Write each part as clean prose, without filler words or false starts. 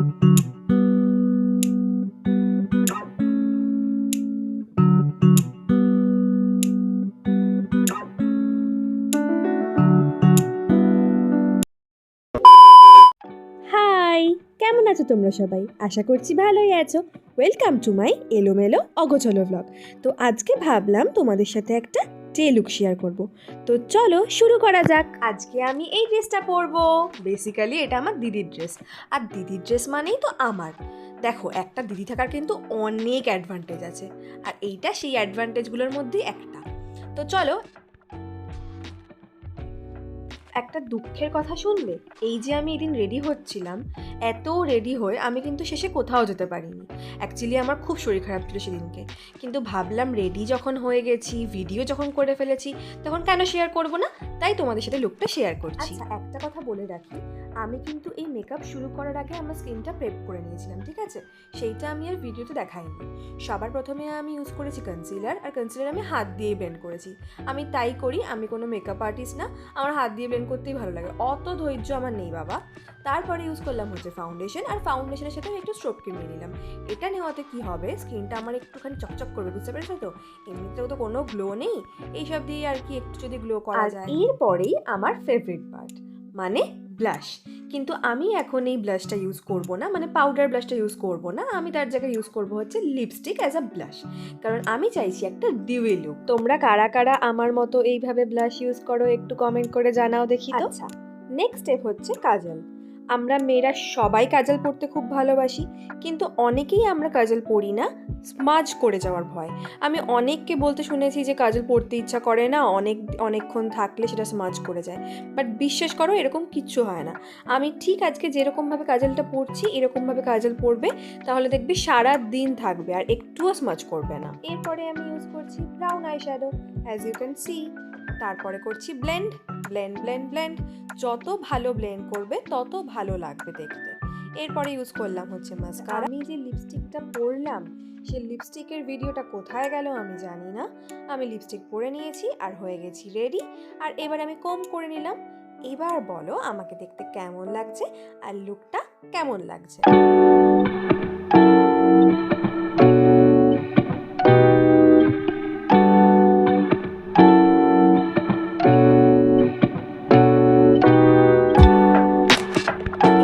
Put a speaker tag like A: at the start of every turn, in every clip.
A: High, কেমন আছো তোমরা সবাই? আশা করছি ভালোই আছো। ওয়েলকাম টু মাই এলোমেলো অগোছলো ব্লগ। তো আজকে ভাবলাম তোমাদের সাথে একটা ডে লুক শেয়ার করব। তো চলো শুরু করা যাক। আজকে আমি এই ড্রেসটা পরবো। বেসিক্যালি এটা আমার দিদির ড্রেস, আর দিদির ড্রেস মানেই তো আমার। দেখো, একটা দিদি থাকার কিন্তু অনেক অ্যাডভান্টেজ আছে, আর এইটা সেই অ্যাডভান্টেজগুলোর মধ্যেই একটা। তো চলো, একটা দুঃখের কথা শুনবে। এই যে আমি এদিন রেডি হচ্ছিলাম, এত রেডি হয়ে আমি কিন্তু শেষে কোথাও যেতে পারিনি। অ্যাকচুয়ালি আমার খুব শরীর খারাপ ছিল সেদিনকে, কিন্তু ভাবলাম রেডি যখন হয়ে গেছি, ভিডিও যখন করে ফেলেছি, তখন কেন শেয়ার করব না? তাই তোমাদের সাথে লুকটা শেয়ার করছি। আচ্ছা, একটা কথা বলে রাখি, আমি কিন্তু এই মেকআপ শুরু করার আগে আমার স্কিনটা প্রেপ করে নিয়েছিলাম, ঠিক আছে? সেইটা আমি আর ভিডিওতে দেখাইনি। সবার প্রথমে আমি ইউজ করেছি কনসিলার, আর কনসিলার আমি হাত দিয়ে ব্লেন্ড করেছি। আমি তাই করি, আমি কোনো মেকআপ আর্টিস্ট না, আমার হাত দিয়ে ব্লেন্ড করতেই ভালো লাগে, অত ধৈর্য আমার নেই বাবা। তারপরে ইউজ করলাম হচ্ছে ফাউন্ডেশন, আর ফাউন্ডেশনের সাথে আমি একটু স্ট্রোব ক্রিম নিয়ে নিলাম। এটা নেওয়াতে কি হবে, স্কিনটা আমার একটুখানি চকচক করবে, বুঝতে পেরেছো তো? এমনিতেও তো কোনো গ্লো নেই, এইসব দিয়ে আর কি একটু যদি গ্লো করা যায়। এরপরেই আমার ফেভারিট পার্ট, মানে ব্লাশ। কিন্তু আমি এখন এই ব্লাশটা ইউজ করব না, মানে পাউডার ব্লাশটা ইউজ করব না, আমি তার জায়গায় ইউজ করব হচ্ছে লিপস্টিক অ্যাজ আ ব্লাশ, কারণ আমি চাইছি একটা ডিউই লুক। তোমরা কারা কারা আমার মতো এইভাবে ব্লাশ ইউজ করো একটু কমেন্ট করে জানাও দেখি তো। আচ্ছা, নেক্সট স্টেপ হচ্ছে কাজল। আমরা মেয়েরা সবাই কাজল পরতে খুব ভালোবাসি, কিন্তু অনেকেই আমরা কাজল পরি না স্মাজ করে যাওয়ার ভয়। আমি অনেককে বলতে শুনেছি যে কাজল পরতে ইচ্ছা করে না, অনেকক্ষণ থাকলে সেটা স্মাজ করে যায়। বাট বিশ্বাস করো, এরকম কিচ্ছু হয় না। আমি ঠিক আজকে যেরকমভাবে কাজলটা পরছি এরকমভাবে কাজল পরবে, তাহলে দেখবি সারা দিন থাকবে আর একটুও স্মাজ করবে না। এরপরে আমি ইউজ করছি brown eye shadow, as you can see. তারপরে করছি ব্লেন্ড ব্লেন্ড ব্লেন্ড ব্লেন্ড। যত ভালো ব্লেন্ড করবে তত ভালো লাগবে দেখতে। এরপরে ইউজ করলাম হচ্ছে মাস্কারা। আমি যে লিপস্টিকটা পরলাম, সেই লিপস্টিকের ভিডিওটা কোথায় গেল আমি জানি না। আমি লিপস্টিক পরে নিয়েছি আর হয়ে গেছি রেডি। আর এবার আমি কম করে নিলাম। এবার বলো আমাকে দেখতে কেমন লাগছে আর লুকটা কেমন লাগছে।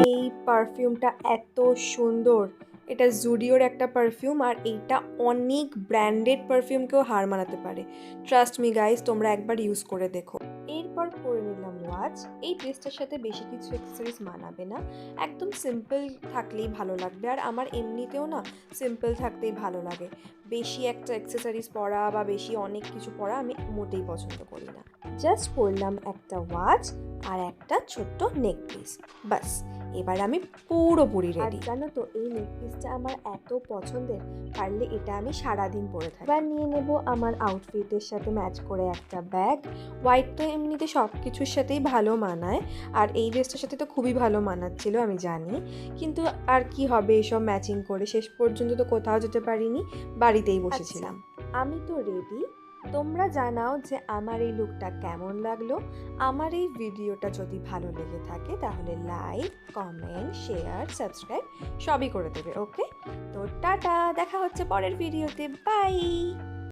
A: এই পারফিউমটা এত সুন্দর, এটা জুডিওর একটা পারফিউম, আর এইটা অনেক ব্র্যান্ডেড পারফিউমকেও হার মানাতে পারে। ট্রাস্ট মি গাইস, তোমরা একবার ইউজ করে দেখো। এরপর পরে নিলাম ওয়াচ। এই ড্রেসটার সাথে বেশি কিছু অ্যাক্সেসরিজ মানাবে না, একদম সিম্পল থাকলেই ভালো লাগবে। আর আমার এমনিতেও না সিম্পল থাকতেই ভালো লাগে, বেশি একটা অ্যাক্সেসরিজ পরা বা বেশি অনেক কিছু পরা আমি মোটেই পছন্দ করি না। জাস্ট পরলাম একটা ওয়াচ আর একটা ছোট্ট নেক পিস, বাস। এবার আমি পুরোপুরি রেডি। জানো তো, এই নেক পিসটা আমার এত পছন্দের, পারলে এটা আমি সারাদিন পরে থাকি। এবার নিয়ে নেব আমার আউটফিটের সাথে ম্যাচ করে একটা ব্যাগ। হোয়াইট তো এমনিতে সব কিছুর সাথেই ভালো মানায়, আর এই ড্রেসটার সাথে তো খুবই ভালো মানাচ্ছিল আমি জানি, কিন্তু আর কি হবে এসব ম্যাচিং করে, শেষ পর্যন্ত তো কোথাও যেতে পারিনি, বাড়িতেই বসেছিলাম। আমি তো রেডি। তোমরা জানাও যে আমার এই লুকটা কেমন লাগলো। আমার এই ভিডিওটা যদি ভালো লেগে থাকে তাহলে লাইক, কমেন্ট, শেয়ার, সাবস্ক্রাইব সবই করে দেবে, ওকে? তো টাটা, দেখা হচ্ছে পরের ভিডিওতে, বাই।